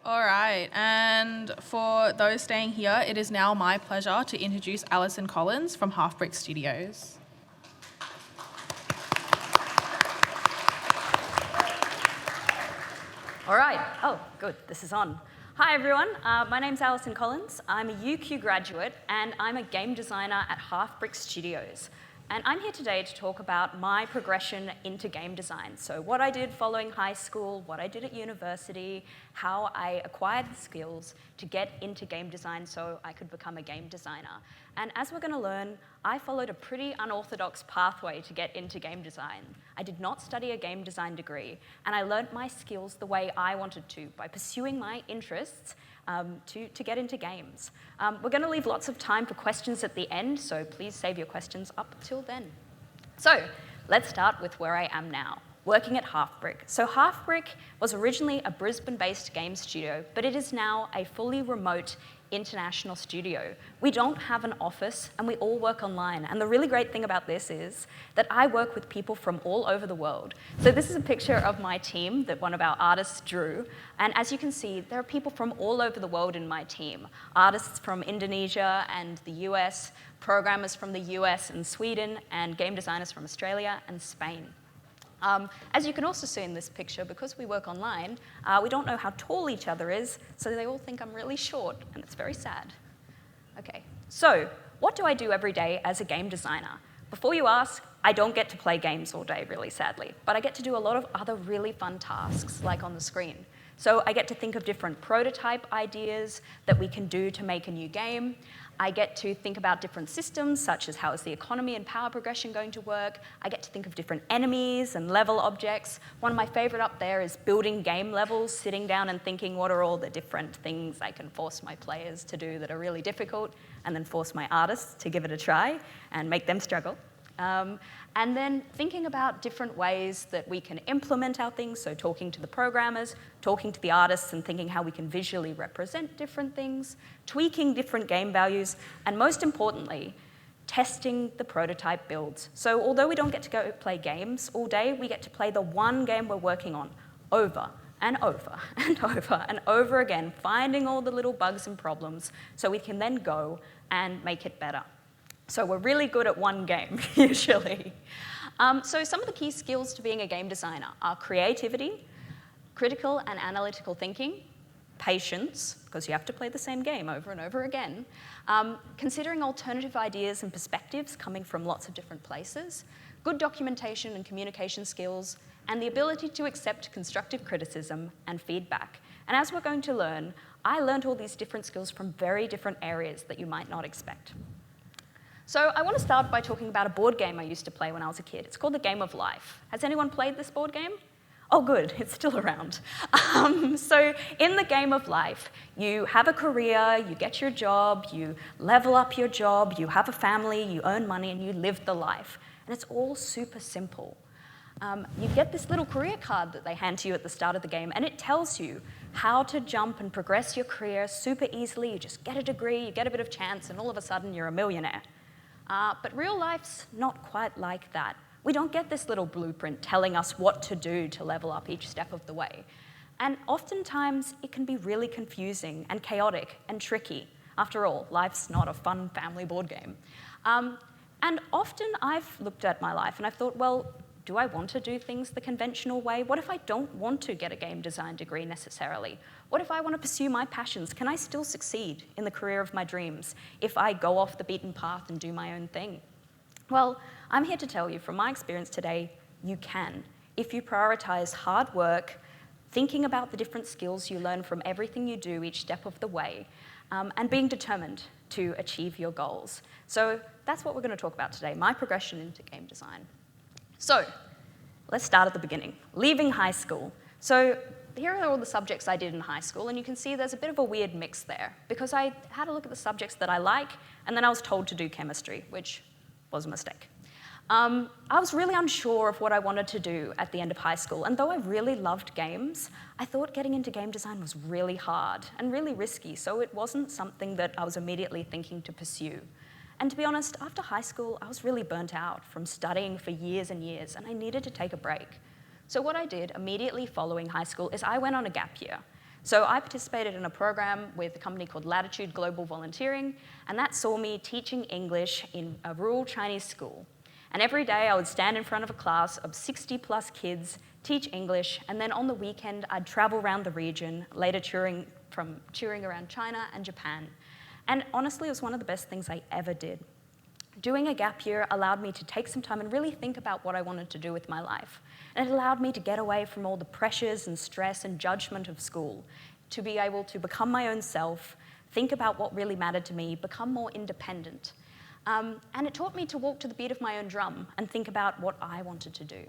All right, and for those staying here, it is now my pleasure to introduce Alison Collins from Halfbrick Studios. All right. Oh, good. This is on. Hi, everyone. My name's Alison Collins. I'm a UQ graduate, and I'm a game designer at Halfbrick Studios. And I'm here today to talk about my progression into game design. So what I did following high school, what I did at university, how I acquired the skills to get into game design so I could become a game designer. And as we're going to learn, I followed a pretty unorthodox pathway to get into game design. I did not study a game design degree, and I learned my skills the way I wanted to, by pursuing my interests to get into games. We're going to leave lots of time for questions at the end, so please save your questions up till then. So let's start with where I am now, working at Halfbrick. So Halfbrick was originally a Brisbane-based game studio, but it is now a fully remote international studio. We don't have an office, and we all work online. And the really great thing about this is that I work with people from all over the world. So this is a picture of my team that one of our artists drew. And as you can see, there are people from all over the world in my team. Artists from Indonesia and the US, programmers from the US and Sweden, and game designers from Australia and Spain. As you can also see in this picture, because we work online, we don't know how tall each other is, so they all think I'm really short, and it's very sad. Okay, so what do I do every day as a game designer? Before you ask, I don't get to play games all day, really sadly, but I get to do a lot of other really fun tasks, like on the screen. So I get to think of different prototype ideas that we can do to make a new game. I get to think about different systems, such as how is the economy and power progression going to work. I get to think of different enemies and level objects. One of my favorite up there is building game levels, sitting down and thinking what are all the different things I can force my players to do that are really difficult, and then force my artists to give it a try and make them struggle. And then thinking about different ways that we can implement our things, so talking to the programmers, talking to the artists, and thinking how we can visually represent different things, tweaking different game values, and most importantly, testing the prototype builds. So although we don't get to go play games all day, we get to play the one game we're working on over and over and over and over again, finding all the little bugs and problems so we can then go and make it better. So we're really good at one game, usually. So some of the key skills to being a game designer are creativity, critical and analytical thinking, patience, because you have to play the same game over and over again, considering alternative ideas and perspectives coming from lots of different places, good documentation and communication skills, and the ability to accept constructive criticism and feedback. And as we're going to learn, I learned all these different skills from very different areas that you might not expect. So I want to start by talking about a board game I used to play when I was a kid. It's called The Game of Life. Has anyone played this board game? Oh, good, it's still around. So in The Game of Life, you have a career, you get your job, you level up your job, you have a family, you earn money, and you live the life. And it's all super simple. You get this little career card that they hand to you at the start of the game, and it tells you how to jump and progress your career super easily. You just get a degree, you get a bit of chance, and all of a sudden you're a millionaire. But real life's not quite like that. We don't get this little blueprint telling us what to do to level up each step of the way. And oftentimes, it can be really confusing and chaotic and tricky. After all, life's not a fun family board game. And often I've looked at my life and I've thought, well, do I want to do things the conventional way? What if I don't want to get a game design degree necessarily? What if I want to pursue my passions? Can I still succeed in the career of my dreams if I go off the beaten path and do my own thing? Well, I'm here to tell you from my experience today, you can. If you prioritize hard work, thinking about the different skills you learn from everything you do each step of the way, and being determined to achieve your goals. So that's what we're going to talk about today, my progression into game design. So let's start at the beginning, leaving high school. So here are all the subjects I did in high school, and you can see there's a bit of a weird mix there, because I had a look at the subjects that I like, and then I was told to do chemistry, which was a mistake. I was really unsure of what I wanted to do at the end of high school, and though I really loved games, I thought getting into game design was really hard and really risky, so it wasn't something that I was immediately thinking to pursue. And to be honest, after high school, I was really burnt out from studying for years and years, and I needed to take a break. So what I did immediately following high school is I went on a gap year. So I participated in a program with a company called Latitude Global Volunteering, and that saw me teaching English in a rural Chinese school. And every day I would stand in front of a class of 60 plus kids, teach English, and then on the weekend I'd travel around the region, later touring around China and Japan. And honestly, it was one of the best things I ever did. Doing a gap year allowed me to take some time and really think about what I wanted to do with my life. And it allowed me to get away from all the pressures and stress and judgment of school, to be able to become my own self, think about what really mattered to me, become more independent. And it taught me to walk to the beat of my own drum and think about what I wanted to do.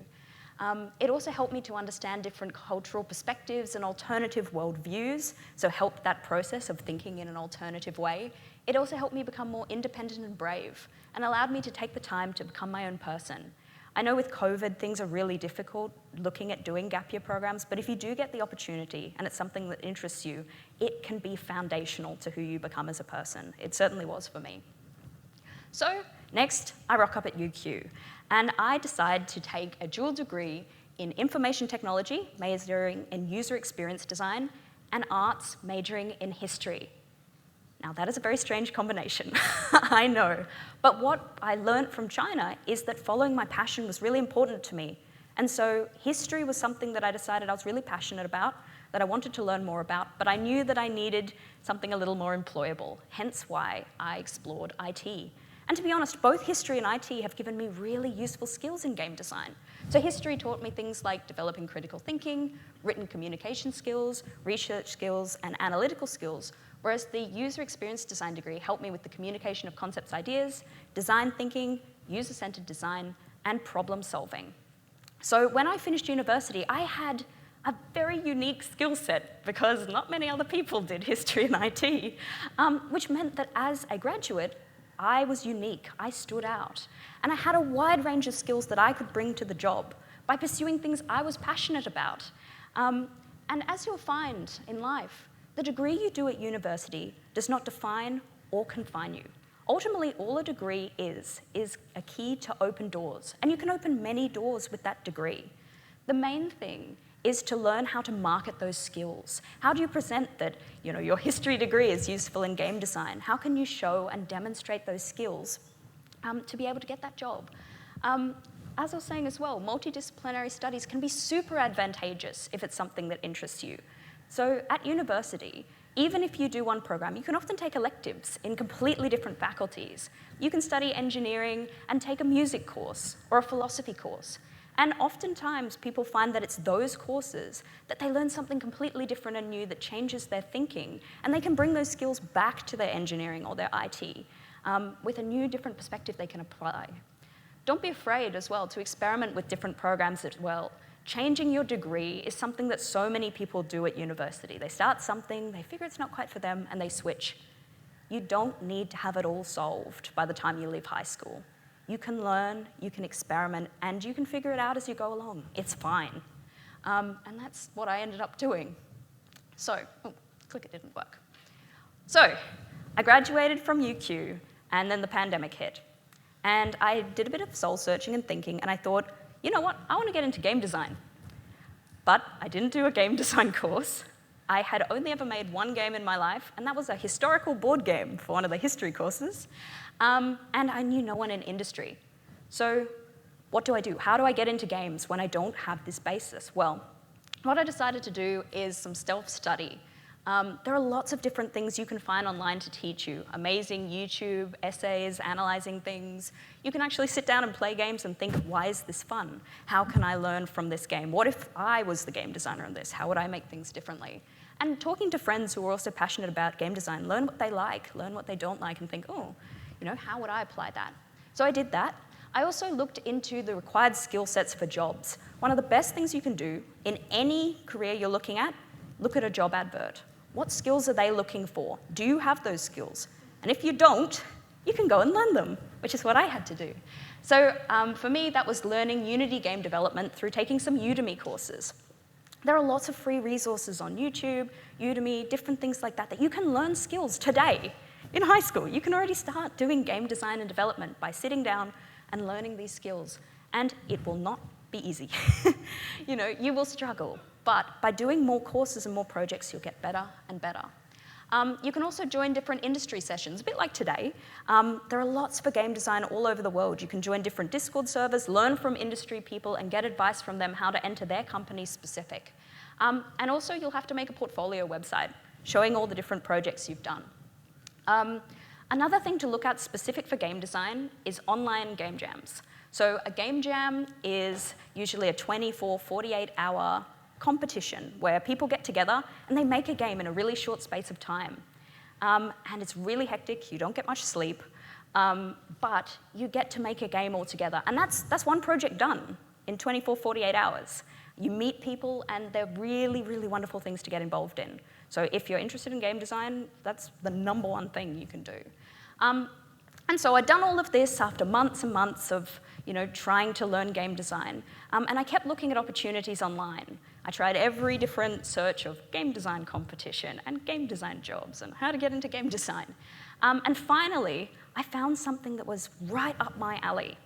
It also helped me to understand different cultural perspectives and alternative worldviews, so helped that process of thinking in an alternative way. It also helped me become more independent and brave, and allowed me to take the time to become my own person. I know with COVID, things are really difficult looking at doing gap year programs, but if you do get the opportunity and it's something that interests you, it can be foundational to who you become as a person. It certainly was for me. So next, I rock up at UQ, and I decide to take a dual degree in information technology, majoring in user experience design, and arts, majoring in history. Now, that is a very strange combination, I know. But what I learned from China is that following my passion was really important to me. And so history was something that I decided I was really passionate about, that I wanted to learn more about, but I knew that I needed something a little more employable, hence why I explored IT. And to be honest, both history and IT have given me really useful skills in game design. So history taught me things like developing critical thinking, written communication skills, research skills, and analytical skills, whereas the user experience design degree helped me with the communication of concepts, ideas, design thinking, user-centered design, and problem solving. So when I finished university, I had a very unique skill set because not many other people did history and IT, which meant that as a graduate, I was unique, I stood out, and I had a wide range of skills that I could bring to the job by pursuing things I was passionate about. And as you'll find in life, the degree you do at university does not define or confine you. Ultimately, all a degree is a key to open doors, and you can open many doors with that degree. The main thing is to learn how to market those skills. How do you present that your history degree is useful in game design? How can you show and demonstrate those skills to be able to get that job? As I was saying as well, multidisciplinary studies can be super advantageous if it's something that interests you. So at university, even if you do one program, you can often take electives in completely different faculties. You can study engineering and take a music course or a philosophy course. And oftentimes, people find that it's those courses that they learn something completely different and new that changes their thinking, and they can bring those skills back to their engineering or their IT with a new, different perspective they can apply. Don't be afraid as well to experiment with different programs as well. Changing your degree is something that so many people do at university. They start something, they figure it's not quite for them, and they switch. You don't need to have it all solved by the time you leave high school. You can learn, you can experiment, and you can figure it out as you go along. It's fine. And that's what I ended up doing. So, clicker didn't work. So, I graduated from UQ, and then the pandemic hit. And I did a bit of soul searching and thinking, and I thought, you know what, I want to get into game design. But I didn't do a game design course. I had only ever made one game in my life, and that was a historical board game for one of the history courses. And I knew no one in industry. So what do I do? How do I get into games when I don't have this basis? Well, what I decided to do is some self-study. There are lots of different things you can find online to teach you. Amazing YouTube essays, analyzing things. You can actually sit down and play games and think, why is this fun? How can I learn from this game? What if I was the game designer in this? How would I make things differently? And talking to friends who are also passionate about game design, learn what they like, learn what they don't like, and think, how would I apply that? So I did that. I also looked into the required skill sets for jobs. One of the best things you can do in any career you're looking at, look at a job advert. What skills are they looking for? Do you have those skills? And if you don't, you can go and learn them, which is what I had to do. So for me, that was learning Unity game development through taking some Udemy courses. There are lots of free resources on YouTube, Udemy, different things like that you can learn skills today. In high school, you can already start doing game design and development by sitting down and learning these skills. And it will not be easy. You will struggle. But by doing more courses and more projects, you'll get better and better. You can also join different industry sessions, a bit like today. There are lots for game design all over the world. You can join different Discord servers, learn from industry people, and get advice from them how to enter their company specific. And also, you'll have to make a portfolio website showing all the different projects you've done. Another thing to look at specific for game design is online game jams. So a game jam is usually a 24, 48-hour competition where people get together and they make a game in a really short space of time. And it's really hectic, you don't get much sleep, but you get to make a game all together. And that's one project done in 24, 48 hours. You meet people and they're really, really wonderful things to get involved in. So if you're interested in game design, that's the #1 thing you can do. And so I'd done all of this after months and months of trying to learn game design. And I kept looking at opportunities online. I tried every different search of game design competition and game design jobs and how to get into game design. And finally, I found something that was right up my alley.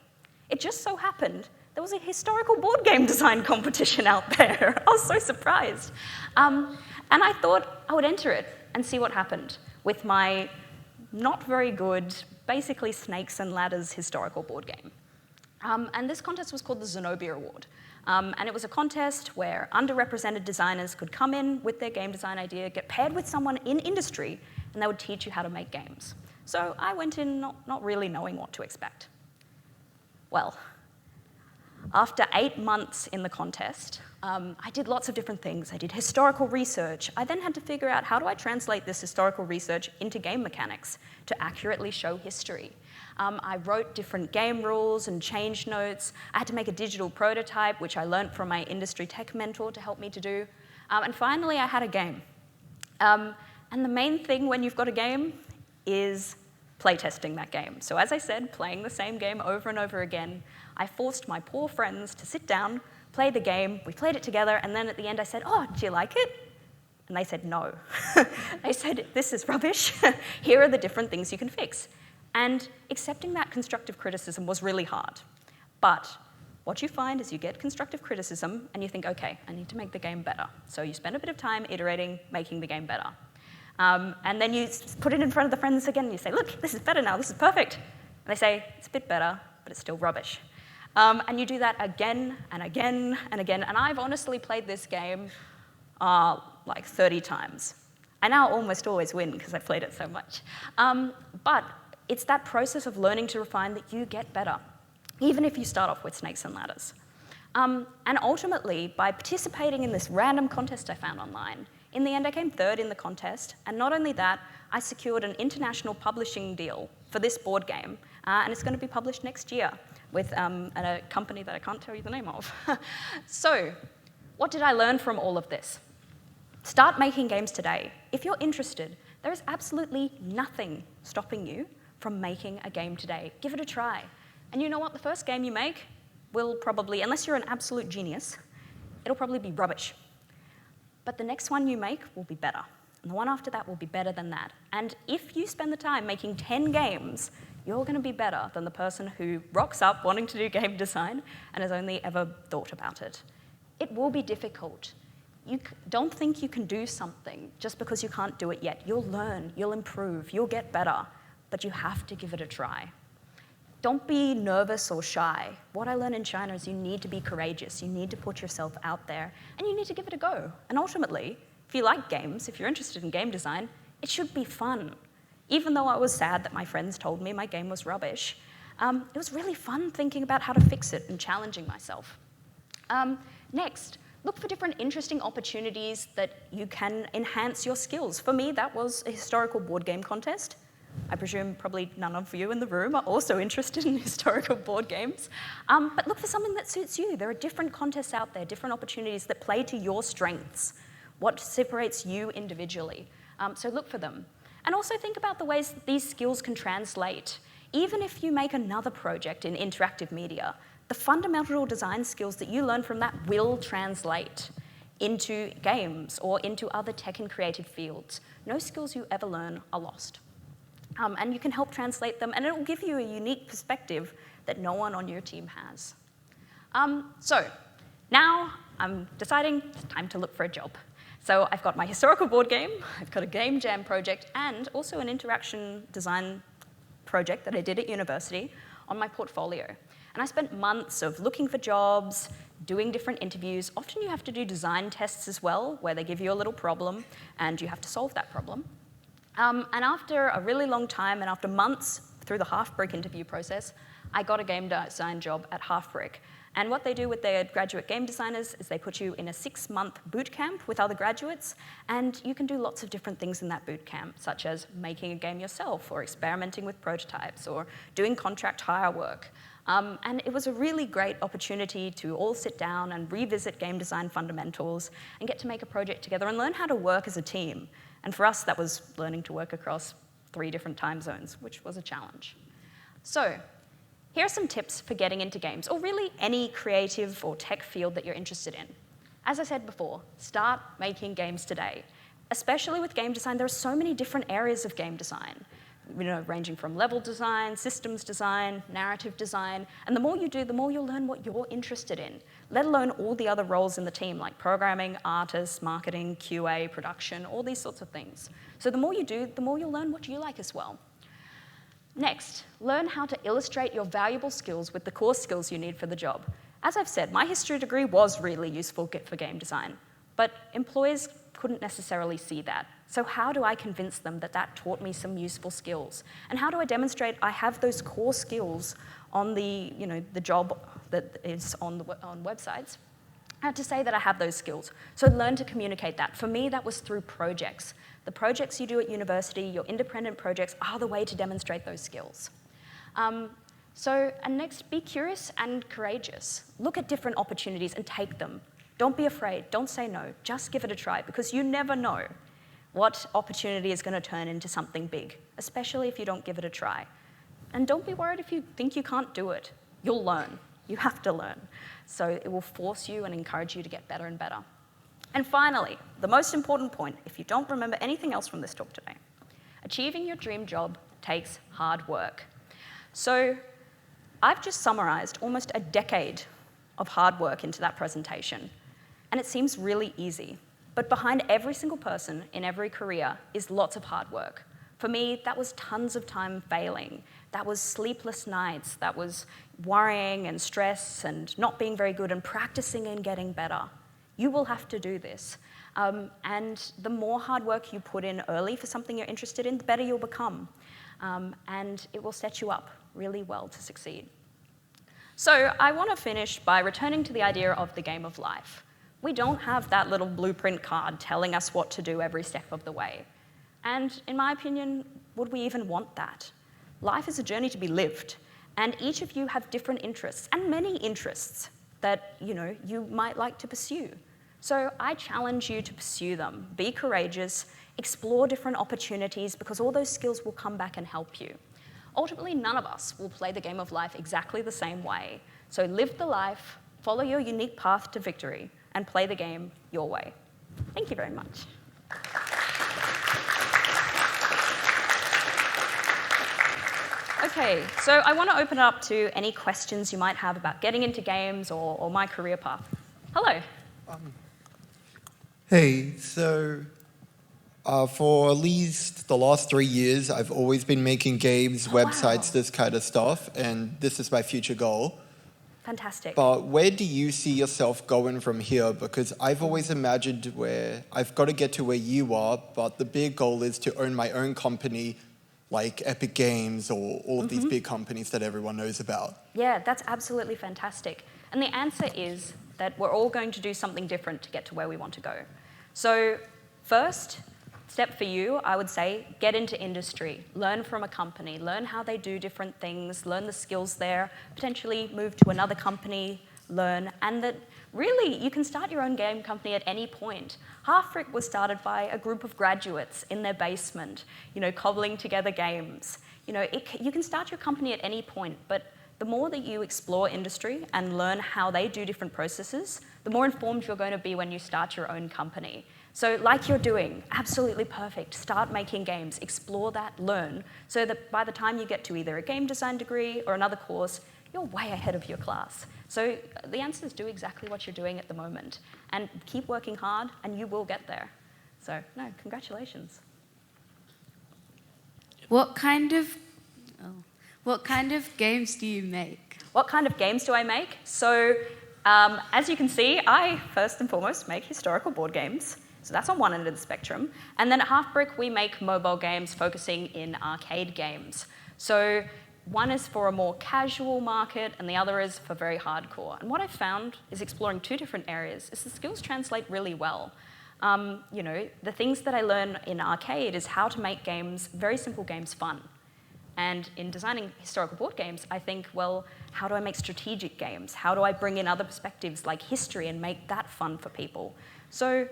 It just so happened there was a historical board game design competition out there. I was so surprised. And I thought I would enter it and see what happened with my not very good, basically snakes and ladders historical board game. And this contest was called the Zenobia Award. And it was a contest where underrepresented designers could come in with their game design idea, get paired with someone in industry, and they would teach you how to make games. So I went in not really knowing what to expect. Well, after 8 months in the contest, I did lots of different things. I did historical research. I then had to figure out how do I translate this historical research into game mechanics to accurately show history. I wrote different game rules and change notes. I had to make a digital prototype, which I learned from my industry tech mentor to help me to do. And finally, I had a game. And the main thing when you've got a game is playtesting that game. So as I said, playing the same game over and over again, I forced my poor friends to sit down, play the game, we played it together, and then at the end I said, "Oh, do you like it?" And they said no. They said, "This is rubbish. Here are the different things you can fix." And accepting that constructive criticism was really hard. But what you find is you get constructive criticism and you think, okay, I need to make the game better. So you spend a bit of time iterating, making the game better. And then you put it in front of the friends again and you say, "Look, this is better now, this is perfect." And they say, "It's a bit better, but it's still rubbish." And you do that again and again and again. And I've honestly played this game like 30 times. I now almost always win because I've played it so much. But it's that process of learning to refine that you get better, even if you start off with snakes and ladders. And ultimately, by participating in this random contest I found online, in the end I came 3rd in the contest, and not only that, I secured an international publishing deal for this board game, and it's going to be published next year with a company that I can't tell you the name of. So, what did I learn from all of this? Start making games today. If you're interested, there is absolutely nothing stopping you from making a game today. Give it a try. And you know what? The first game you make will probably, unless you're an absolute genius, it'll probably be rubbish. But the next one you make will be better. And the one after that will be better than that. And if you spend the time making 10 games, you're going to be better than the person who rocks up wanting to do game design and has only ever thought about it. It will be difficult. You don't think you can do something just because you can't do it yet. You'll learn, you'll improve, you'll get better, but you have to give it a try. Don't be nervous or shy. What I learned in China is you need to be courageous, you need to put yourself out there, and you need to give it a go. And ultimately, if you like games, if you're interested in game design, it should be fun. Even though I was sad that my friends told me my game was rubbish, it was really fun thinking about how to fix it and challenging myself. Next, look for different interesting opportunities that you can enhance your skills. For me, that was a historical board game contest. I presume probably none of you in the room are also interested in historical board games. But look for something that suits you. There are different contests out there, different opportunities that play to your strengths, what separates you individually. So look for them. And also think about the ways that these skills can translate. Even if you make another project in interactive media, the fundamental design skills that you learn from that will translate into games or into other tech and creative fields. No skills you ever learn are lost. And you can help translate them, and it will give you a unique perspective that no one on your team has. So now I'm deciding it's time to look for a job. So I've got my historical board game, I've got a game jam project, and also an interaction design project that I did at university on my portfolio. And I spent months of looking for jobs, doing different interviews. Often you have to do design tests as well, where they give you a little problem, and you have to solve that problem. And after a really long time, and after months through the Halfbrick interview process, I got a game design job at Halfbrick. And what they do with their graduate game designers is they put you in a 6-month boot camp with other graduates, and you can do lots of different things in that boot camp, such as making a game yourself, or experimenting with prototypes, or doing contract hire work. And it was a really great opportunity to all sit down and revisit game design fundamentals and get to make a project together and learn how to work as a team. And for us, that was learning to work across 3 different time zones, which was a challenge. So here are some tips for getting into games, or really any creative or tech field that you're interested in. As I said before, start making games today. Especially with game design, there are so many different areas of game design, ranging from level design, systems design, narrative design, and the more you do, the more you'll learn what you're interested in, let alone all the other roles in the team, like programming, artists, marketing, QA, production, all these sorts of things. So the more you do, the more you'll learn what you like as well. Next, learn how to illustrate your valuable skills with the core skills you need for the job. As I've said, my history degree was really useful for game design, but employers couldn't necessarily see that. So how do I convince them that that taught me some useful skills? And how do I demonstrate I have those core skills on the job that is on websites? To say that I have those skills. So learn to communicate that. For me, that was through projects. The projects you do at university, your independent projects, are the way to demonstrate those skills. And next, be curious and courageous. Look at different opportunities and take them. Don't be afraid. Don't say no. Just give it a try, because you never know what opportunity is going to turn into something big, especially if you don't give it a try. And don't be worried if you think you can't do it. You'll learn. You have to learn. So it will force you and encourage you to get better and better. And finally, the most important point, if you don't remember anything else from this talk today, achieving your dream job takes hard work. So I've just summarized almost a decade of hard work into that presentation. And it seems really easy. But behind every single person in every career is lots of hard work. For me, that was tons of time failing. That was sleepless nights. That was worrying and stress and not being very good and practicing and getting better. You will have to do this. And the more hard work you put in early for something you're interested in, the better you'll become. And it will set you up really well to succeed. So I want to finish by returning to the idea of the game of life. We don't have that little blueprint card telling us what to do every step of the way. And in my opinion, would we even want that? Life is a journey to be lived, and each of you have different interests, and many interests that you might like to pursue. So I challenge you to pursue them. Be courageous, explore different opportunities, because all those skills will come back and help you. Ultimately, none of us will play the game of life exactly the same way. So live the life, follow your unique path to victory, and play the game your way. Thank you very much. Okay, so I want to open it up to any questions you might have about getting into games or my career path. Hello. Hey, so for at least the last 3 years, I've always been making games, websites, this kind of stuff, and this is my future goal. Fantastic. But where do you see yourself going from here? Because I've always imagined where I've got to get to where you are, but the big goal is to own my own company, like Epic Games or all of these big companies that everyone knows about. Yeah, that's absolutely fantastic. And the answer is that we're all going to do something different to get to where we want to go. So first step for you, I would say, get into industry. Learn from a company. Learn how they do different things. Learn the skills there. Potentially move to another company, learn. And that really, you can start your own game company at any point. Halfbrick was started by a group of graduates in their basement, cobbling together games. You can start your company at any point, but the more that you explore industry and learn how they do different processes, the more informed you're going to be when you start your own company. So like you're doing, absolutely perfect. Start making games, explore that, learn, so that by the time you get to either a game design degree or another course, you're way ahead of your class. So the answer is do exactly what you're doing at the moment and keep working hard and you will get there. So no, congratulations. What kind of games do you make? What kind of games do I make? So as you can see, I first and foremost make historical board games. So that's on one end of the spectrum. And then at Halfbrick, we make mobile games focusing in arcade games. So one is for a more casual market, and the other is for very hardcore. And what I've found is exploring two different areas is the skills translate really well. The things that I learn in arcade is how to make games, very simple games, fun. And in designing historical board games, I think, well, how do I make strategic games? How do I bring in other perspectives like history and make that fun for people? So,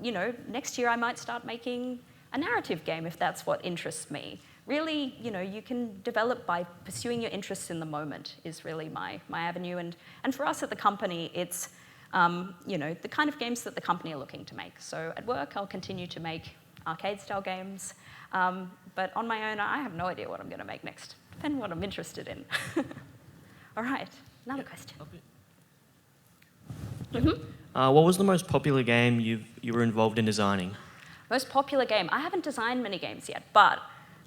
next year I might start making a narrative game if that's what interests me. Really, you can develop by pursuing your interests in the moment is really my avenue. And for us at the company, it's, the kind of games that the company are looking to make. So at work, I'll continue to make arcade-style games. But on my own, I have no idea what I'm going to make next. Depending on what I'm interested in. All right, another question. What was the most popular game you were involved in designing? Most popular game. I haven't designed many games yet, but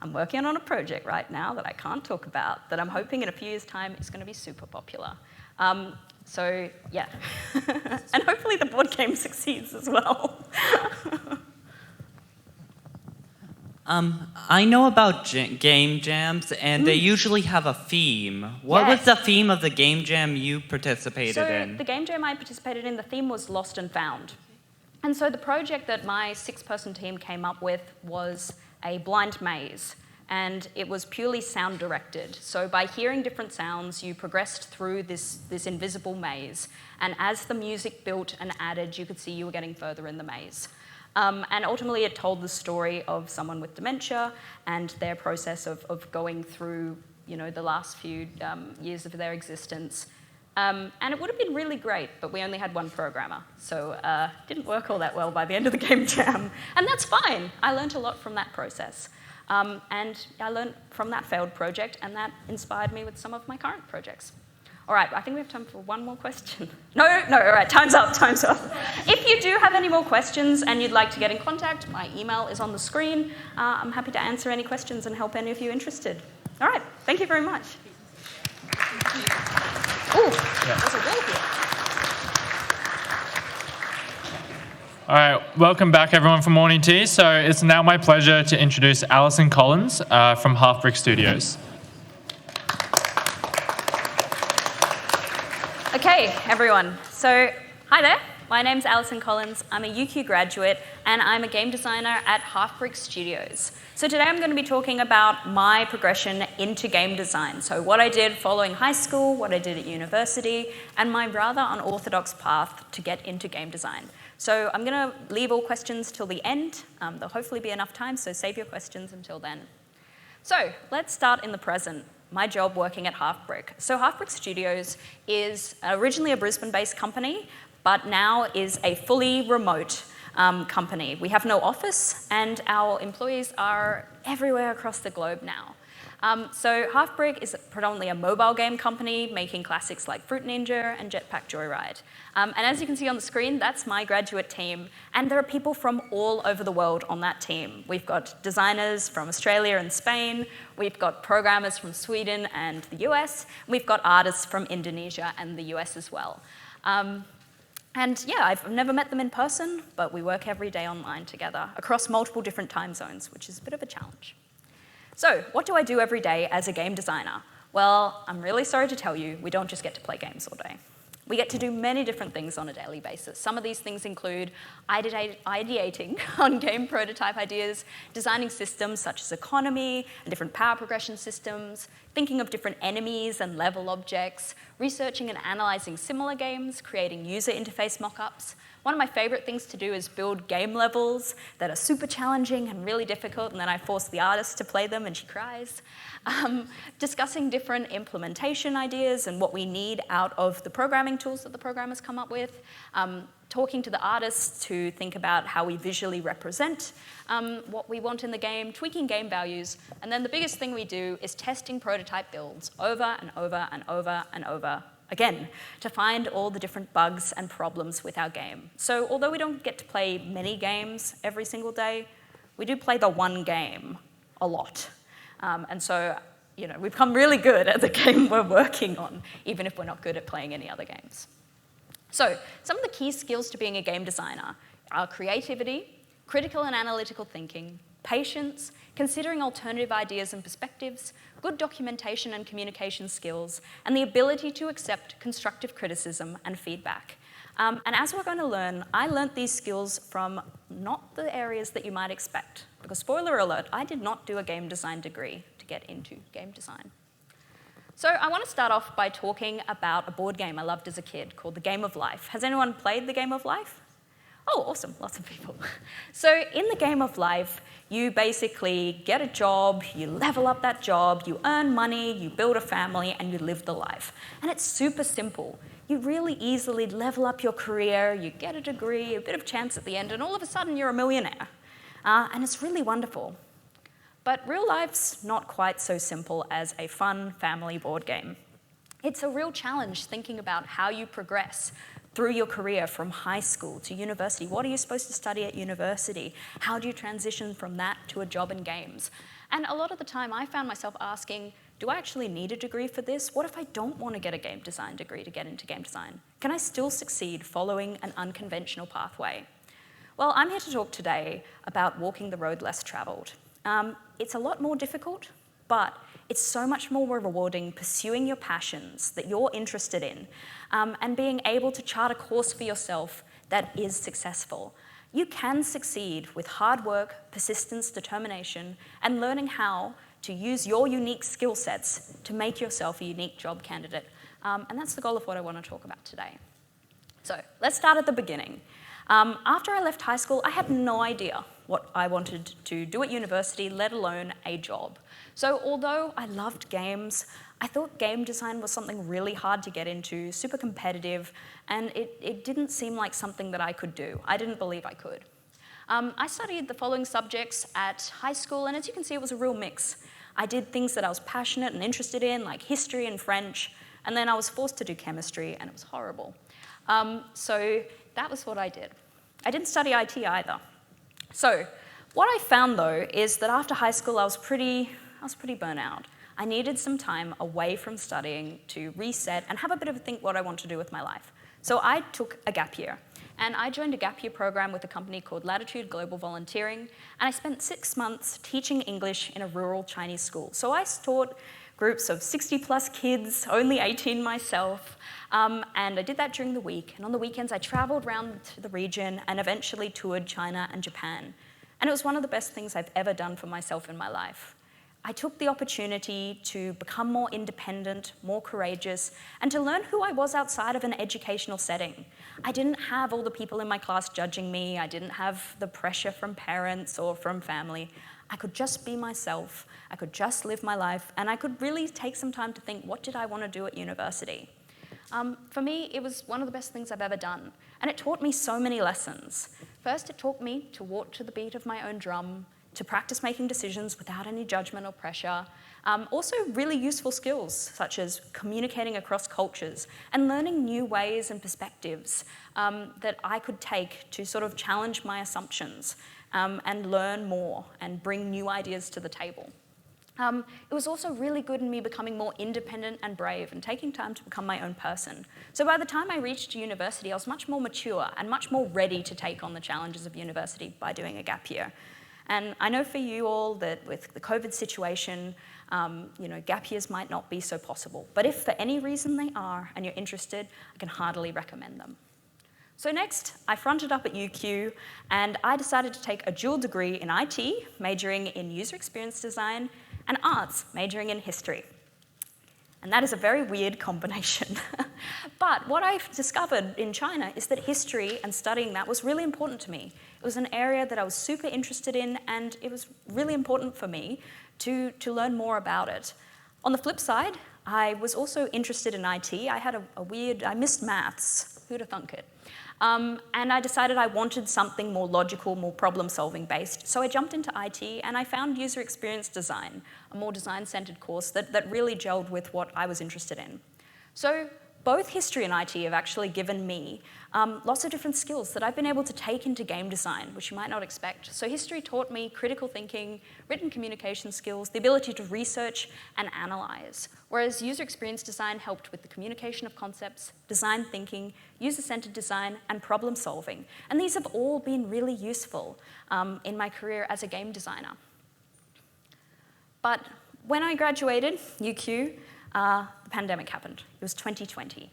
I'm working on a project right now that I can't talk about that I'm hoping in a few years' time is going to be super popular. So, yeah. And hopefully the board game succeeds as well. I know about game jams, and they usually have a theme. What was the theme of the game jam you participated in? So the game jam I participated in, the theme was Lost and Found. And so the project that my 6-person team came up with was a blind maze, and it was purely sound directed. So by hearing different sounds, you progressed through this invisible maze, and as the music built and added, you could see you were getting further in the maze. And ultimately, it told the story of someone with dementia and their process of going through, the last few years of their existence. And it would have been really great, but we only had one programmer, so it didn't work all that well by the end of the game jam. And that's fine. I learned a lot from that process. And I learned from that failed project, and that inspired me with some of my current projects. All right, I think we have time for one more question. No, all right, time's up. If you do have any more questions and you'd like to get in contact, my email is on the screen. I'm happy to answer any questions and help any of you interested. All right, thank you very much. Ooh, there's a wall here. All right, welcome back everyone for morning tea. So it's now my pleasure to introduce Alison Collins from Halfbrick Studios. Okay, everyone. So, hi there. My name's Alison Collins. I'm a UQ graduate, and I'm a game designer at Halfbrick Studios. So today I'm going to be talking about my progression into game design. So what I did following high school, what I did at university, and my rather unorthodox path to get into game design. So I'm going to leave all questions till the end. There'll hopefully be enough time, so save your questions until then. So let's start in the present. My job working at Halfbrick. So Halfbrick Studios is originally a Brisbane-based company, but now is a fully remote company. We have no office, and our employees are everywhere across the globe now. So Halfbrick is predominantly a mobile game company making classics like Fruit Ninja and Jetpack Joyride. And as you can see on the screen, that's my graduate team. And there are people from all over the world on that team. We've got designers from Australia and Spain. We've got programmers from Sweden and the US. We've got artists from Indonesia and the US as well. And yeah, I've never met them in person, but we work every day online together across multiple different time zones, which is a bit of a challenge. So, what do I do every day as a game designer? Well, I'm really sorry to tell you, we don't just get to play games all day. We get to do many different things on a daily basis. Some of these things include ideating on game prototype ideas, designing systems such as economy and different power progression systems, thinking of different enemies and level objects, researching and analyzing similar games, creating user interface mock-ups. One of my favorite things to do is build game levels that are super challenging and really difficult, and then I force the artist to play them and she cries. Discussing different implementation ideas and what we need out of the programming tools that the programmers come up with. Talking to the artists to think about how we visually represent what we want in the game, tweaking game values, and then the biggest thing we do is testing prototype builds over and over and over and over again, to find all the different bugs and problems with our game. So although we don't get to play many games every single day, we do play the one game a lot. And so, we've become really good at the game we're working on, even if we're not good at playing any other games. So some of the key skills to being a game designer are creativity, critical and analytical thinking, patience, considering alternative ideas and perspectives, good documentation and communication skills, and the ability to accept constructive criticism and feedback. And as we're going to learn, I learnt these skills from not the areas that you might expect. Because spoiler alert, I did not do a game design degree to get into game design. So I want to start off by talking about a board game I loved as a kid called The Game of Life. Has anyone played The Game of Life? Oh, awesome, lots of people. So in The Game of Life, you basically get a job, you level up that job, you earn money, you build a family, and you live the life. And it's super simple. You really easily level up your career, you get a degree, a bit of chance at the end, and all of a sudden you're a millionaire. And it's really wonderful. But real life's not quite so simple as a fun family board game. It's a real challenge thinking about how you progress through your career from high school to university. What are you supposed to study at university? How do you transition from that to a job in games? And a lot of the time I found myself asking, do I actually need a degree for this? What if I don't want to get a game design degree to get into game design? Can I still succeed following an unconventional pathway? Well, I'm here to talk today about walking the road less traveled. It's a lot more difficult, but it's so much more rewarding pursuing your passions that you're interested in and being able to chart a course for yourself that is successful. You can succeed with hard work, persistence, determination, and learning how to use your unique skill sets to make yourself a unique job candidate. And that's the goal of what I want to talk about today. So let's start at the beginning. After I left high school, I had no idea what I wanted to do at university, let alone a job. So although I loved games, I thought game design was something really hard to get into, super competitive, and it didn't seem like something that I could do. I didn't believe I could. I studied the following subjects at high school, and as you can see, it was a real mix. I did things that I was passionate and interested in, like history and French, and then I was forced to do chemistry, and it was horrible. So that was what I did. I didn't study IT either. So what I found, though, is that after high school, I was pretty burnt out. I needed some time away from studying to reset and have a bit of a think what I want to do with my life. So I took a gap year, and I joined a gap year program with a company called Latitude Global Volunteering, and I spent 6 months teaching English in a rural Chinese school. So I taught groups of 60-plus kids, only 18 myself, and I did that during the week. And on the weekends, I traveled around the region and eventually toured China and Japan. And it was one of the best things I've ever done for myself in my life. I took the opportunity to become more independent, more courageous, and to learn who I was outside of an educational setting. I didn't have all the people in my class judging me. I didn't have the pressure from parents or from family. I could just be myself. I could just live my life, and I could really take some time to think, what did I want to do at university? For me, it was one of the best things I've ever done, and it taught me so many lessons. First, it taught me to walk to the beat of my own drum, to practice making decisions without any judgment or pressure. Also, really useful skills, such as communicating across cultures and learning new ways and perspectives that I could take to sort of challenge my assumptions and learn more and bring new ideas to the table. It was also really good in me becoming more independent and brave and taking time to become my own person. So by the time I reached university, I was much more mature and much more ready to take on the challenges of university by doing a gap year. And I know for you all that with the COVID situation, gap years might not be so possible. But if for any reason they are and you're interested, I can heartily recommend them. So next, I fronted up at UQ, and I decided to take a dual degree in IT, majoring in user experience design, and arts, majoring in history. And that is a very weird combination. But what I've discovered in China is that history and studying that was really important to me. It was an area that I was super interested in, and it was really important for me to learn more about it. On the flip side, I was also interested in IT. I missed maths. Who'd have thunk it? And I decided I wanted something more logical, more problem-solving based. So I jumped into IT, and I found user experience design, a more design-centered course that really gelled with what I was interested in. So both history and IT have actually given me lots of different skills that I've been able to take into game design, which you might not expect. So history taught me critical thinking, written communication skills, the ability to research and analyze, whereas user experience design helped with the communication of concepts, design thinking, user-centered design, and problem solving. And these have all been really useful in my career as a game designer. But when I graduated UQ, the pandemic happened. It was 2020.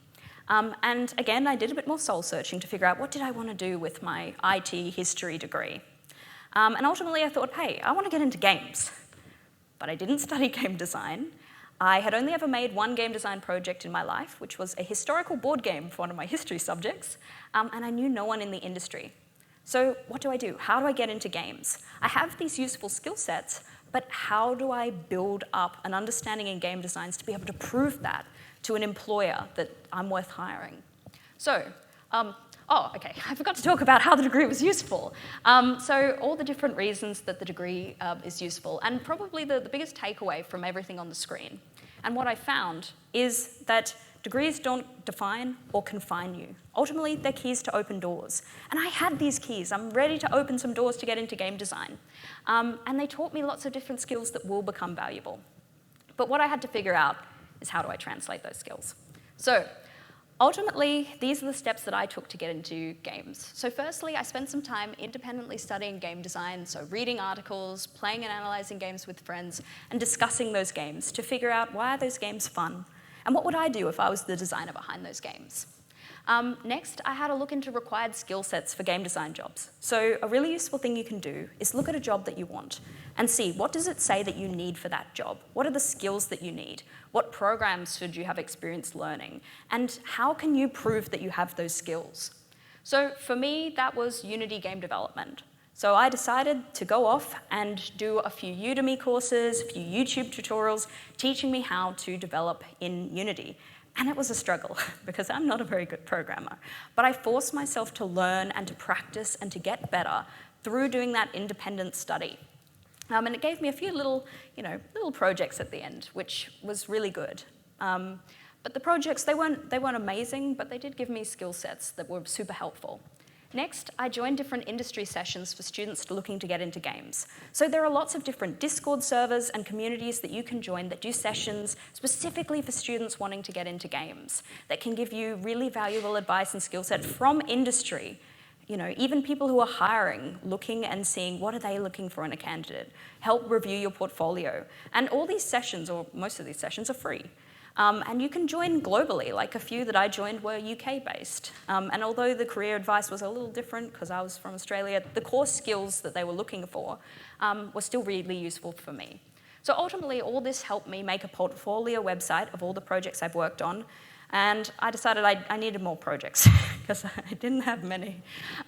And again, I did a bit more soul searching to figure out what did I want to do with my IT history degree. And ultimately I thought, hey, I want to get into games. But I didn't study game design. I had only ever made one game design project in my life, which was a historical board game for one of my history subjects, and I knew no one in the industry. So what do I do? How do I get into games? I have these useful skill sets, but how do I build up an understanding in game designs to be able to prove that to an employer that I'm worth hiring? So, okay, I forgot to talk about how the degree was useful. So all the different reasons that the degree is useful, and probably the biggest takeaway from everything on the screen. And what I found is that degrees don't define or confine you. Ultimately, they're keys to open doors. And I had these keys. I'm ready to open some doors to get into game design. And they taught me lots of different skills that will become valuable. But what I had to figure out is how do I translate those skills? So ultimately, these are the steps that I took to get into games. So firstly, I spent some time independently studying game design, so reading articles, playing and analysing games with friends, and discussing those games to figure out why are those games fun, and what would I do if I was the designer behind those games. Next, I had a look into required skill sets for game design jobs. So a really useful thing you can do is look at a job that you want and see what does it say that you need for that job? What are the skills that you need? What programs should you have experience learning? And how can you prove that you have those skills? So for me, that was Unity game development. So I decided to go off and do a few Udemy courses, a few YouTube tutorials, teaching me how to develop in Unity. And it was a struggle, because I'm not a very good programmer. But I forced myself to learn and to practice and to get better through doing that independent study. And it gave me a few little projects at the end, which was really good. But the projects, they weren't amazing, but they did give me skill sets that were super helpful. Next, I joined different industry sessions for students looking to get into games. So there are lots of different Discord servers and communities that you can join that do sessions specifically for students wanting to get into games that can give you really valuable advice and skill set from industry. You know, even people who are hiring, looking and seeing what are they looking for in a candidate, help review your portfolio. And all these sessions, or most of these sessions, are free. And you can join globally, like a few that I joined were UK-based. And although the career advice was a little different because I was from Australia, the core skills that they were looking for were still really useful for me. So ultimately, all this helped me make a portfolio website of all the projects I've worked on. And I decided I needed more projects because I didn't have many.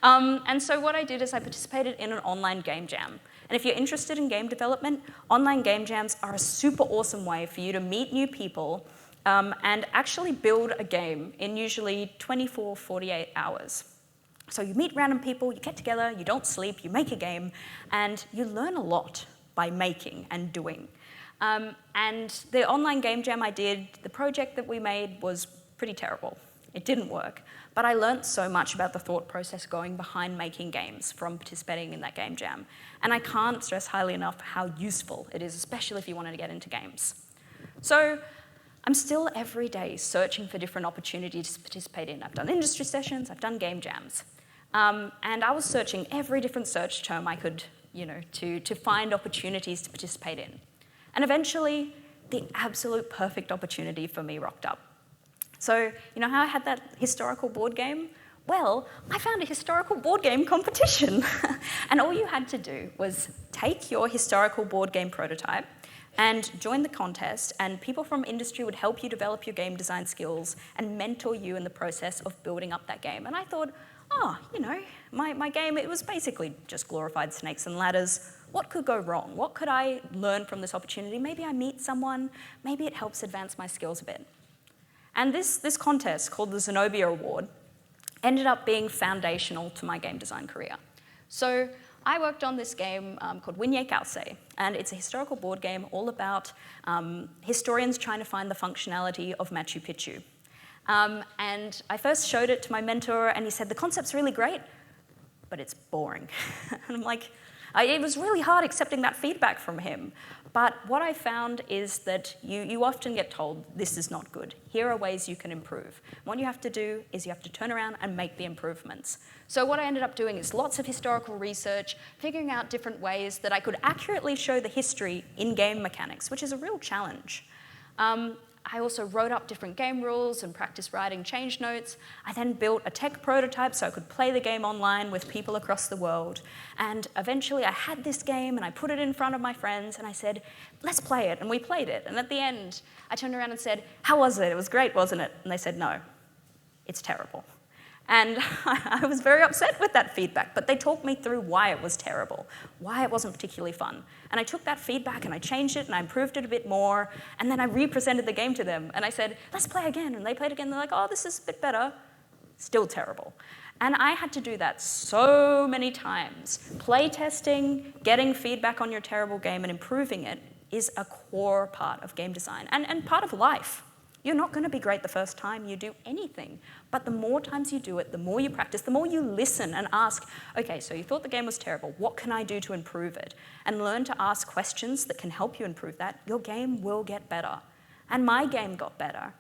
And so what I did is I participated in an online game jam. And if you're interested in game development, online game jams are a super awesome way for you to meet new people and actually build a game in usually 24, 48 hours. So you meet random people, you get together, you don't sleep, you make a game, and you learn a lot by making and doing. And the online game jam I did, the project that we made was pretty terrible. It didn't work. But I learned so much about the thought process going behind making games from participating in that game jam. And I can't stress highly enough how useful it is, especially if you wanted to get into games. So I'm still every day searching for different opportunities to participate in. I've done industry sessions, I've done game jams. And I was searching every different search term I could, to find opportunities to participate in. And eventually, the absolute perfect opportunity for me rocked up. So, you know how I had that historical board game? Well, I found a historical board game competition. And all you had to do was take your historical board game prototype and join the contest, and people from industry would help you develop your game design skills and mentor you in the process of building up that game. And I thought, my game, it was basically just glorified snakes and ladders. What could go wrong? What could I learn from this opportunity? Maybe I meet someone, maybe it helps advance my skills a bit. And this contest, called the Zenobia Award, ended up being foundational to my game design career. So I worked on this game called Winye Kausei, and it's a historical board game all about historians trying to find the functionality of Machu Picchu. And I first showed it to my mentor, and he said, the concept's really great, but it's boring. And I'm like, it was really hard accepting that feedback from him. But what I found is that you often get told, this is not good. Here are ways you can improve. What you have to do is you have to turn around and make the improvements. So what I ended up doing is lots of historical research, figuring out different ways that I could accurately show the history in game mechanics, which is a real challenge. I also wrote up different game rules and practiced writing change notes. I then built a tech prototype so I could play the game online with people across the world. And eventually I had this game and I put it in front of my friends and I said, let's play it. And we played it. And at the end, I turned around and said, how was it? It was great, wasn't it? And they said, no, it's terrible. And I was very upset with that feedback, but they talked me through why it was terrible, why it wasn't particularly fun. And I took that feedback and I changed it and I improved it a bit more, and then I re-presented the game to them and I said, let's play again. And they played again, and they're like, oh, this is a bit better. Still terrible. And I had to do that so many times. Play testing, getting feedback on your terrible game and improving it is a core part of game design and part of life. You're not going to be great the first time you do anything, but the more times you do it, the more you practice, the more you listen and ask, okay, so you thought the game was terrible, what can I do to improve it? And learn to ask questions that can help you improve that, your game will get better. And my game got better.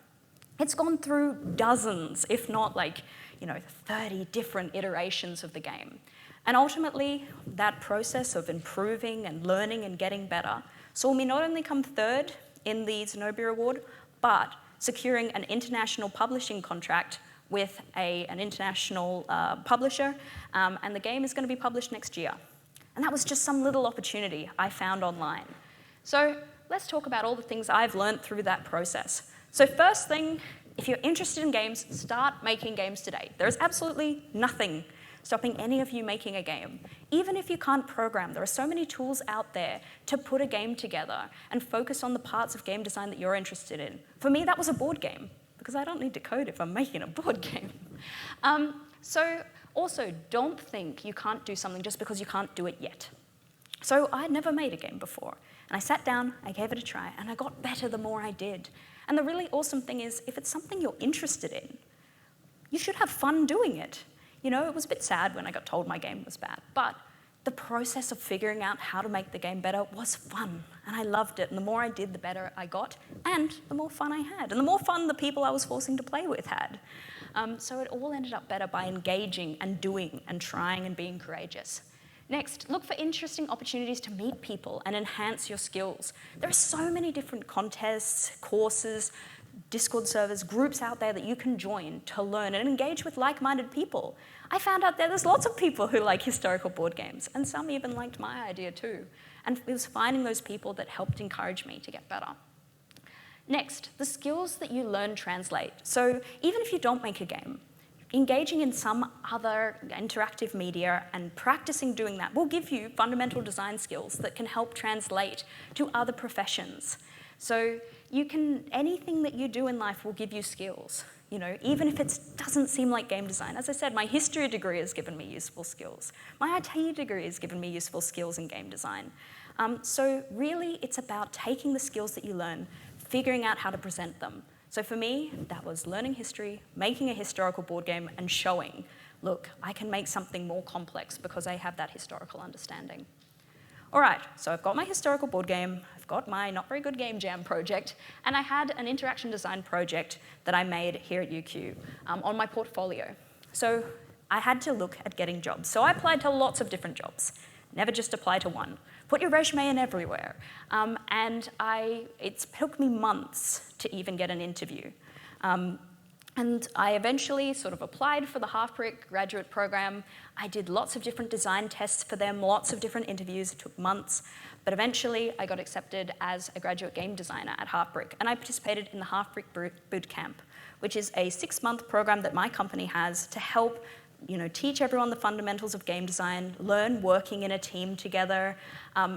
It's gone through dozens, if not 30 different iterations of the game. And ultimately, that process of improving and learning and getting better saw me not only come third in the Zenobia Award, but securing an international publishing contract with an international publisher, and the game is going to be published next year. And that was just some little opportunity I found online. So let's talk about all the things I've learned through that process. So first thing, if you're interested in games, start making games today. There is absolutely nothing stopping any of you making a game. Even if you can't program, there are so many tools out there to put a game together and focus on the parts of game design that you're interested in. For me, that was a board game, because I don't need to code if I'm making a board game. So also, don't think you can't do something just because you can't do it yet. So I had never made a game before, and I sat down, I gave it a try, and I got better the more I did. And the really awesome thing is, if it's something you're interested in, you should have fun doing it. You know, it was a bit sad when I got told my game was bad, but the process of figuring out how to make the game better was fun, and I loved it. And the more I did, the better I got, and the more fun I had, and the more fun the people I was forcing to play with had. So it all ended up better by engaging and doing and trying and being courageous. Next, look for interesting opportunities to meet people and enhance your skills. There are so many different contests, courses, Discord servers, groups out there that you can join to learn and engage with like-minded people. I found out there's lots of people who like historical board games, and some even liked my idea too. And it was finding those people that helped encourage me to get better. Next, the skills that you learn translate. So even if you don't make a game, engaging in some other interactive media and practicing doing that will give you fundamental design skills that can help translate to other professions. So anything that you do in life will give you skills, even if it doesn't seem like game design. As I said, my history degree has given me useful skills. My IT degree has given me useful skills in game design. So really, it's about taking the skills that you learn, figuring out how to present them. So for me, that was learning history, making a historical board game, and showing, look, I can make something more complex because I have that historical understanding. All right, so I've got my historical board game, I've got my not very good game jam project, and I had an interaction design project that I made here at UQ on my portfolio. So I had to look at getting jobs. So I applied to lots of different jobs. Never just apply to one. Put your resume in everywhere. And it took me months to even get an interview. And I eventually sort of applied for the Halfbrick graduate program. I did lots of different design tests for them, lots of different interviews. It took months. But eventually, I got accepted as a graduate game designer at Halfbrick. And I participated in the Halfbrick Boot Camp, which is a 6-month program that my company has to help teach everyone the fundamentals of game design, learn working in a team together,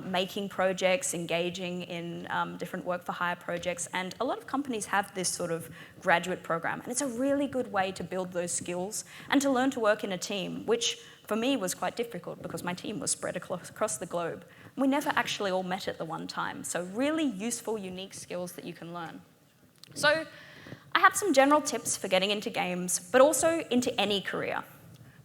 making projects, engaging in different work-for-hire projects. And a lot of companies have this sort of graduate program. And it's a really good way to build those skills and to learn to work in a team, which for me was quite difficult because my team was spread across the globe. We never actually all met at the one time. So really useful, unique skills that you can learn. So I I have some general tips for getting into games, but also into any career.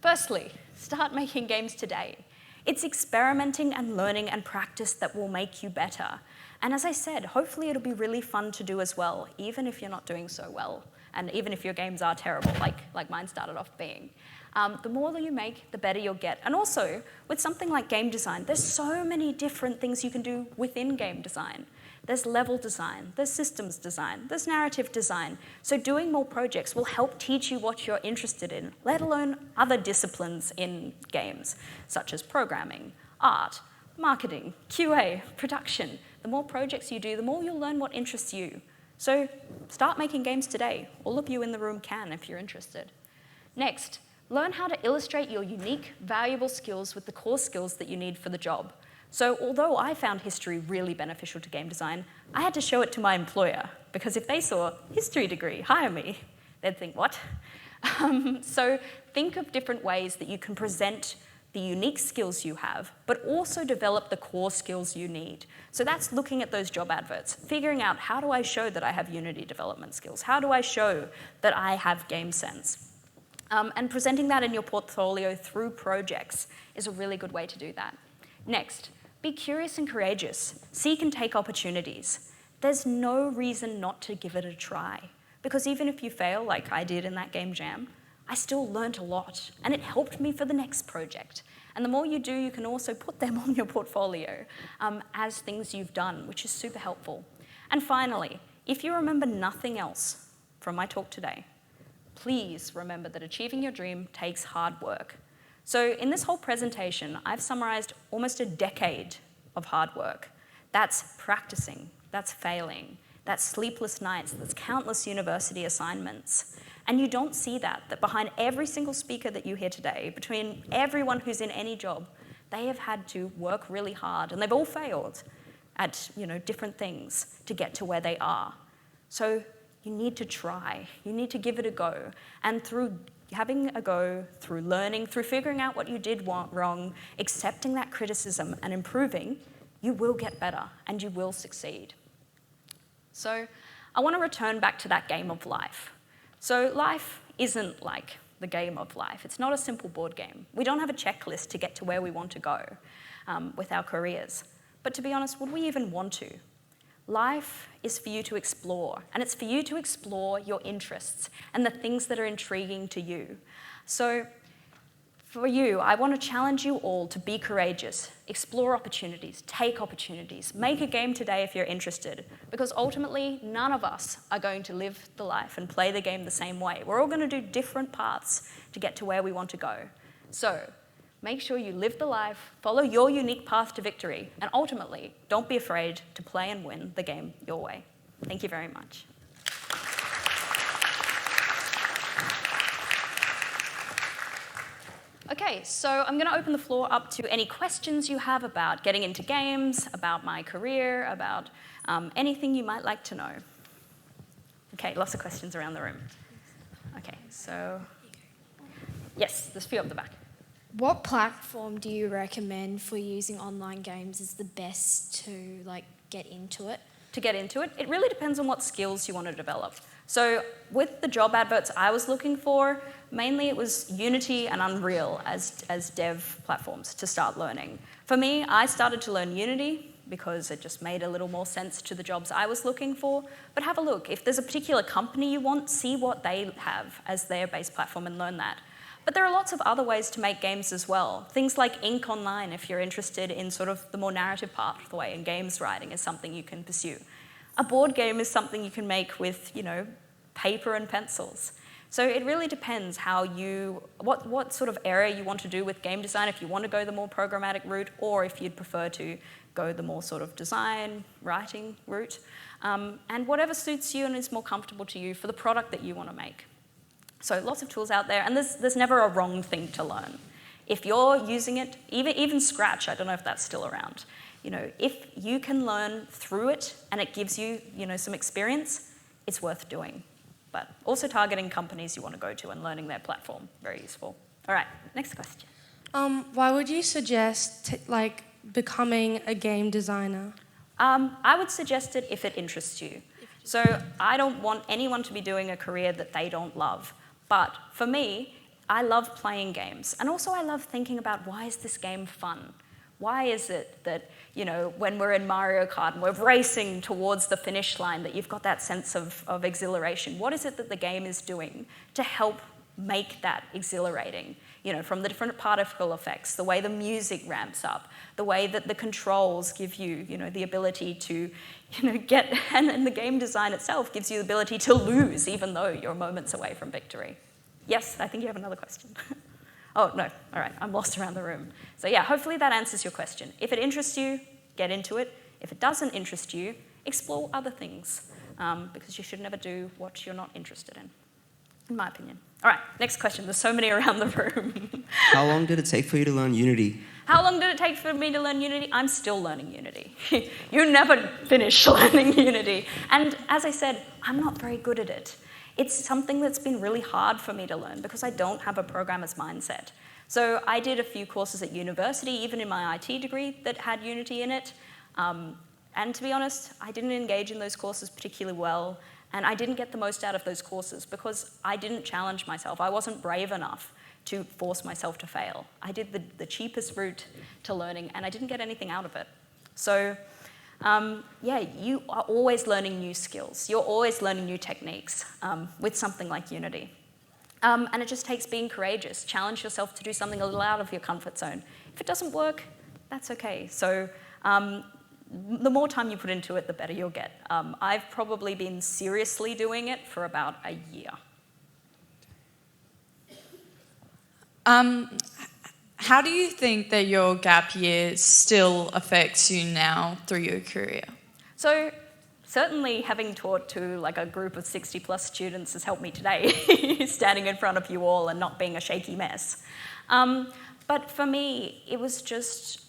Firstly, start making games today. It's experimenting and learning and practice that will make you better. And as I said, hopefully it'll be really fun to do as well, even if you're not doing so well, and even if your games are terrible, like mine started off being. The more that you make, the better you'll get. And also, with something like game design, there's so many different things you can do within game design. There's level design, there's systems design, there's narrative design. So doing more projects will help teach you what you're interested in, let alone other disciplines in games, such as programming, art, marketing, QA, production. The more projects you do, the more you'll learn what interests you. So start making games today. All of you in the room can if you're interested. Next, learn how to illustrate your unique, valuable skills with the core skills that you need for the job. So although I found history really beneficial to game design, I had to show it to my employer, because if they saw history degree, hire me, they'd think, what? So think of different ways that you can present the unique skills you have, but also develop the core skills you need. So that's looking at those job adverts, figuring out, how do I show that I have Unity development skills? How do I show that I have game sense? And presenting that in your portfolio through projects is a really good way to do that. Next, be curious and courageous. Seek and take opportunities. There's no reason not to give it a try, because even if you fail, like I did in that game jam, I still learned a lot, and it helped me for the next project. And the more you do, you can also put them on your portfolio as things you've done, which is super helpful. And finally, if you remember nothing else from my talk today, please remember that achieving your dream takes hard work. So in this whole presentation, I've summarized almost a decade of hard work. That's practicing, that's failing, that's sleepless nights, that's countless university assignments. And you don't see that behind every single speaker that you hear today, between everyone who's in any job, they have had to work really hard, and they've all failed at different things to get to where they are. So you need to try, you need to give it a go. And through having a go, through learning, through figuring out what you did wrong, accepting that criticism and improving, you will get better and you will succeed. So I want to return back to that game of life. So life isn't like the game of life. It's not a simple board game. We don't have a checklist to get to where we want to go with our careers. But to be honest, would we even want to? Life is for you to explore, and it's for you to explore your interests and the things that are intriguing to you. So for you, I want to challenge you all to be courageous, explore opportunities, take opportunities, make a game today if you're interested, because ultimately none of us are going to live the life and play the game the same way. We're all going to do different paths to get to where we want to go. So make sure you live the life, follow your unique path to victory, and ultimately, don't be afraid to play and win the game your way. Thank you very much. Okay, so I'm going to open the floor up to any questions you have about getting into games, about my career, about anything you might like to know. Okay, lots of questions around the room. Okay, so yes, there's a few up the back. What platform do you recommend for using online games is the best to get into it? To get into it, it really depends on what skills you want to develop. So with the job adverts I was looking for, mainly it was Unity and Unreal as dev platforms to start learning. For me, I started to learn Unity because it just made a little more sense to the jobs I was looking for. But have a look. If there's a particular company you want, see what they have as their base platform and learn that. But there are lots of other ways to make games as well. Things like Ink Online, if you're interested in sort of the more narrative pathway, and games writing is something you can pursue. A board game is something you can make with, paper and pencils. So it really depends how what sort of area you want to do with game design, if you want to go the more programmatic route, or if you'd prefer to go the more sort of design, writing route, and whatever suits you and is more comfortable to you for the product that you want to make. So lots of tools out there, and there's never a wrong thing to learn. If you're using it, even Scratch, I don't know if that's still around, if you can learn through it and it gives you, some experience, it's worth doing. But also targeting companies you want to go to and learning their platform, very useful. All right, next question. Why would you suggest becoming a game designer? I would suggest it if it interests you. So I don't want anyone to be doing a career that they don't love. But for me, I love playing games. And also I love thinking about, why is this game fun? Why is it that, when we're in Mario Kart and we're racing towards the finish line, that you've got that sense of exhilaration? What is it that the game is doing to help make that exhilarating? From the different particle effects, the way the music ramps up, the way that the controls give you, the ability to, get, and the game design itself gives you the ability to lose, even though you're moments away from victory. Yes, I think you have another question. Oh, no, all right, I'm lost around the room. So yeah, hopefully that answers your question. If it interests you, get into it. If it doesn't interest you, explore other things, because you should never do what you're not interested in my opinion. All right, next question. There's so many around the room. How long did it take for you to learn Unity? How long did it take for me to learn Unity? I'm still learning Unity. You never finish learning Unity. And as I said, I'm not very good at it. It's something that's been really hard for me to learn because I don't have a programmer's mindset. So I did a few courses at university, even in my IT degree, that had Unity in it. And to be honest, I didn't engage in those courses particularly well. And I didn't get the most out of those courses because I didn't challenge myself. I wasn't brave enough to force myself to fail. I did the cheapest route to learning, and I didn't get anything out of it. So, yeah, you are always learning new skills. You're always learning new techniques with something like Unity. And it just takes being courageous. Challenge yourself to do something a little out of your comfort zone. If it doesn't work, that's okay. So, the more time you put into it, the better you'll get. I've probably been seriously doing it for about a year. How do you think that your gap year still affects you now through your career? So certainly having taught to like a group of 60 plus students has helped me today, standing in front of you all and not being a shaky mess. But for me, it was just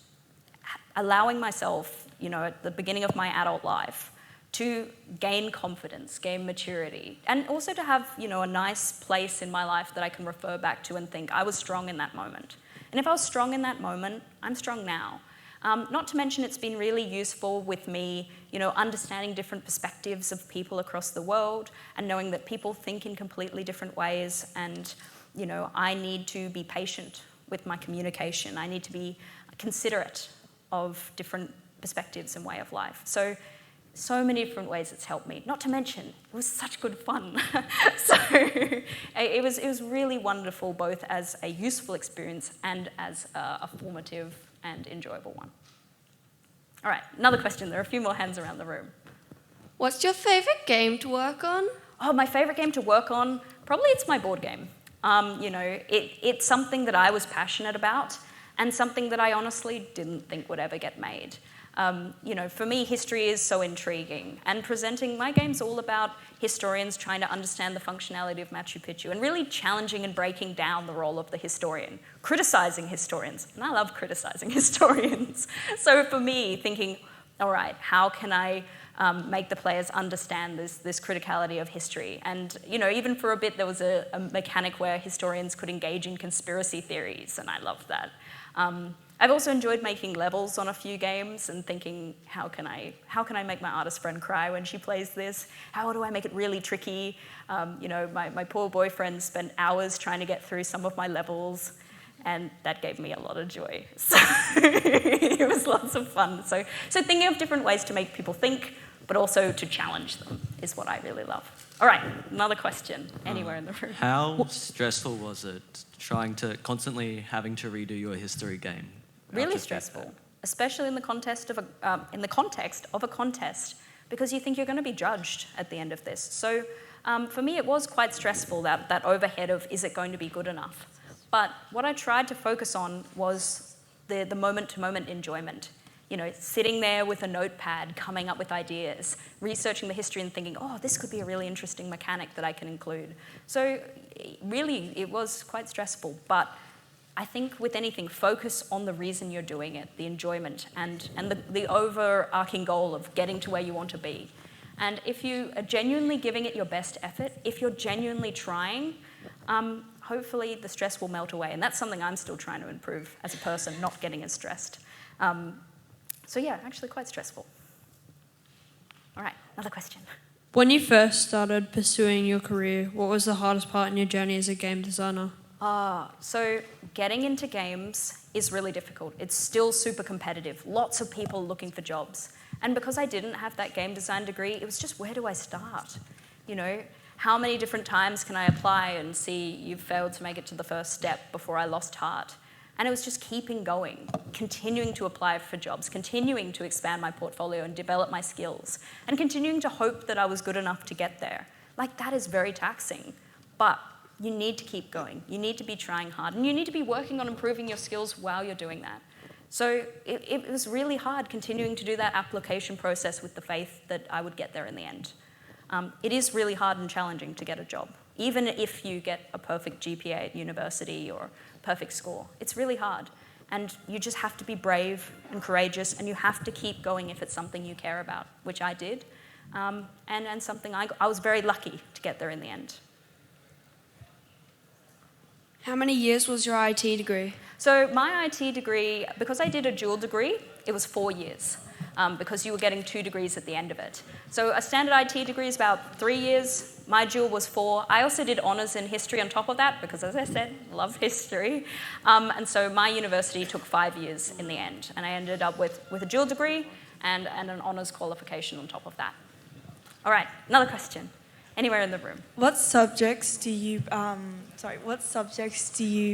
allowing myself, at the beginning of my adult life, to gain confidence, gain maturity, and also to have, a nice place in my life that I can refer back to and think, I was strong in that moment. And if I was strong in that moment, I'm strong now. Not to mention it's been really useful with me, understanding different perspectives of people across the world and knowing that people think in completely different ways and, I need to be patient with my communication. I need to be considerate of different perspectives and way of life. So many different ways it's helped me. Not to mention, it was such good fun. So it was really wonderful, both as a useful experience and as a formative and enjoyable one. All right, another question. There are a few more hands around the room. What's your favourite game to work on? Oh, my favourite game to work on? Probably it's my board game. It's something that I was passionate about and something that I honestly didn't think would ever get made. For me, history is so intriguing, and presenting my game's all about historians trying to understand the functionality of Machu Picchu and really challenging and breaking down the role of the historian, criticizing historians, and I love criticizing historians. So for me, thinking, all right, how can I make the players understand this criticality of history? And even for a bit, there was a mechanic where historians could engage in conspiracy theories, and I loved that. I've also enjoyed making levels on a few games and thinking, how can I make my artist friend cry when she plays this? How do I make it really tricky? My poor boyfriend spent hours trying to get through some of my levels, and that gave me a lot of joy. So it was lots of fun. So thinking of different ways to make people think, but also to challenge them is what I really love. All right, another question, anywhere in the room. How stressful was it constantly having to redo your history game? Really stressful, especially in the context of a contest, because you think you're going to be judged at the end of this. So for me, it was quite stressful, that overhead of, is it going to be good enough? But what I tried to focus on was the moment-to-moment enjoyment. Sitting there with a notepad, coming up with ideas, researching the history and thinking, oh, this could be a really interesting mechanic that I can include. So really, it was quite stressful, but I think with anything, focus on the reason you're doing it, the enjoyment, and the overarching goal of getting to where you want to be. And if you are genuinely giving it your best effort, if you're genuinely trying, hopefully the stress will melt away. And that's something I'm still trying to improve as a person, not getting as stressed. So yeah, actually quite stressful. All right, another question. When you first started pursuing your career, what was the hardest part in your journey as a game designer? So getting into games is really difficult. It's still super competitive. Lots of people looking for jobs. And because I didn't have that game design degree, it was just, where do I start? You know, how many different times can I apply and see you've failed to make it to the first step before I lost heart? And it was just keeping going, continuing to apply for jobs, continuing to expand my portfolio and develop my skills, and continuing to hope that I was good enough to get there. Like, that is very taxing. But you need to keep going. You need to be trying hard, and you need to be working on improving your skills while you're doing that. So it was really hard continuing to do that application process with the faith that I would get there in the end. It is really hard and challenging to get a job, even if you get a perfect GPA at university or perfect score. It's really hard. And you just have to be brave and courageous, and you have to keep going if it's something you care about, which I did, and something I was very lucky to get there in the end. How many years was your IT degree? So my IT degree, because I did a dual degree, it was 4 years, because you were getting 2 degrees at the end of it. So a standard IT degree is about 3 years. My dual was 4. I also did honours in history on top of that, because as I said, love history. And so my university took 5 years in the end, and I ended up with a dual degree and an honours qualification on top of that. All right, another question. Anywhere in the room. What subjects do you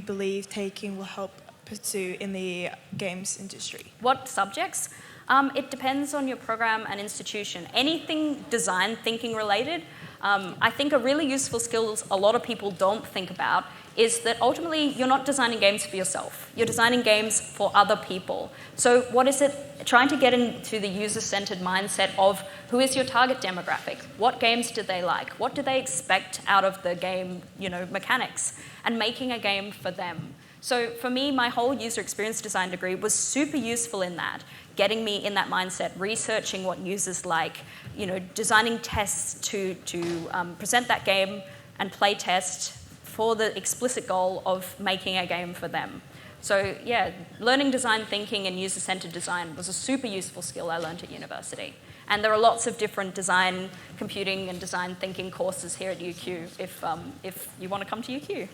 believe taking will help pursue in the games industry? What subjects? It depends on your program and institution. Anything design thinking related, I think a really useful skill a lot of people don't think about is that ultimately you're not designing games for yourself. You're designing games for other people. So what is it? Trying to get into the user-centered mindset of who is your target demographic? What games do they like? What do they expect out of the game, mechanics? And making a game for them. So for me, my whole user experience design degree was super useful in that, getting me in that mindset, researching what users like, designing tests to present that game and play test for the explicit goal of making a game for them. So yeah, learning design thinking and user-centered design was a super useful skill I learned at university. And there are lots of different design computing and design thinking courses here at UQ if you want to come to UQ.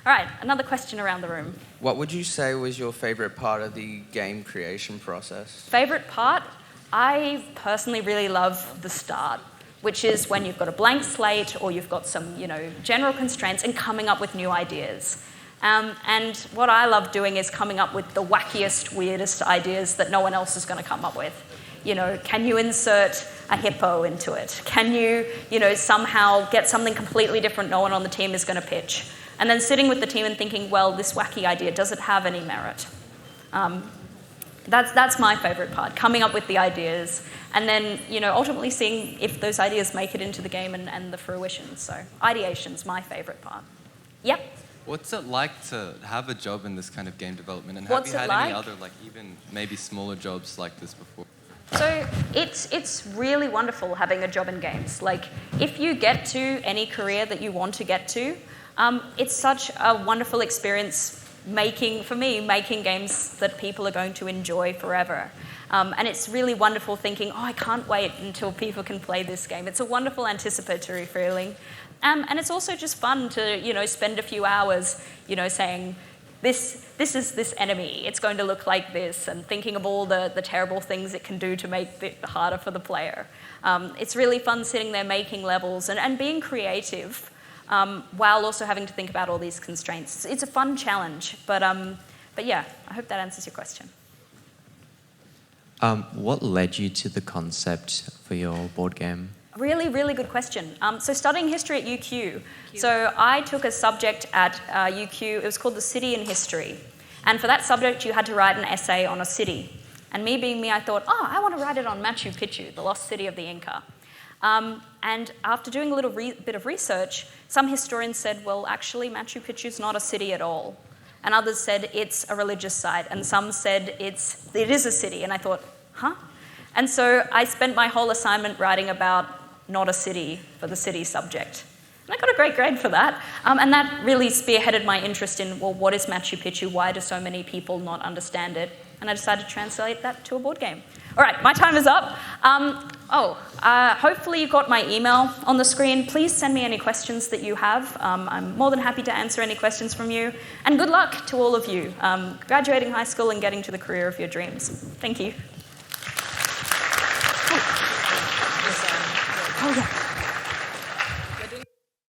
All right, another question around the room. What would you say was your favourite part of the game creation process? Favourite part? I personally really love the start, which is when you've got a blank slate or you've got some, general constraints and coming up with new ideas. And what I love doing is coming up with the wackiest, weirdest ideas that no one else is going to come up with. Can you insert a hippo into it? Can you, somehow get something completely different no one on the team is going to pitch? And then sitting with the team and thinking, well, this wacky idea, does it have any merit? That's my favourite part, coming up with the ideas and then, ultimately seeing if those ideas make it into the game and the fruition. So ideation's my favourite part. Yep. What's it like to have a job in this kind of game development? And have you had any other, even maybe smaller jobs like this before? So it's really wonderful having a job in games. If you get to any career that you want to get to, it's such a wonderful experience making games that people are going to enjoy forever. And it's really wonderful thinking, I can't wait until people can play this game. It's a wonderful anticipatory feeling. And it's also just fun to, spend a few hours, saying, this is this enemy, it's going to look like this, and thinking of all the terrible things it can do to make it harder for the player. It's really fun sitting there making levels and being creative while also having to think about all these constraints. It's a fun challenge, but yeah, I hope that answers your question. What led you to the concept for your board game? Really, really good question. So studying history at UQ. So I took a subject at UQ, it was called the City in History. And for that subject, you had to write an essay on a city. And me being me, I thought, I want to write it on Machu Picchu, the lost city of the Inca. And after doing a little bit of research, some historians said, well, actually, Machu Picchu's not a city at all. And others said it's a religious site. And some said it is a city. And I thought, huh? And so I spent my whole assignment writing about not a city for the city subject. And I got a great grade for that. And that really spearheaded my interest in, well, what is Machu Picchu? Why do so many people not understand it? And I decided to translate that to a board game. All right, my time is up. Hopefully you got my email on the screen. Please send me any questions that you have. I'm more than happy to answer any questions from you. And good luck to all of you graduating high school and getting to the career of your dreams. Thank you. Oh yeah.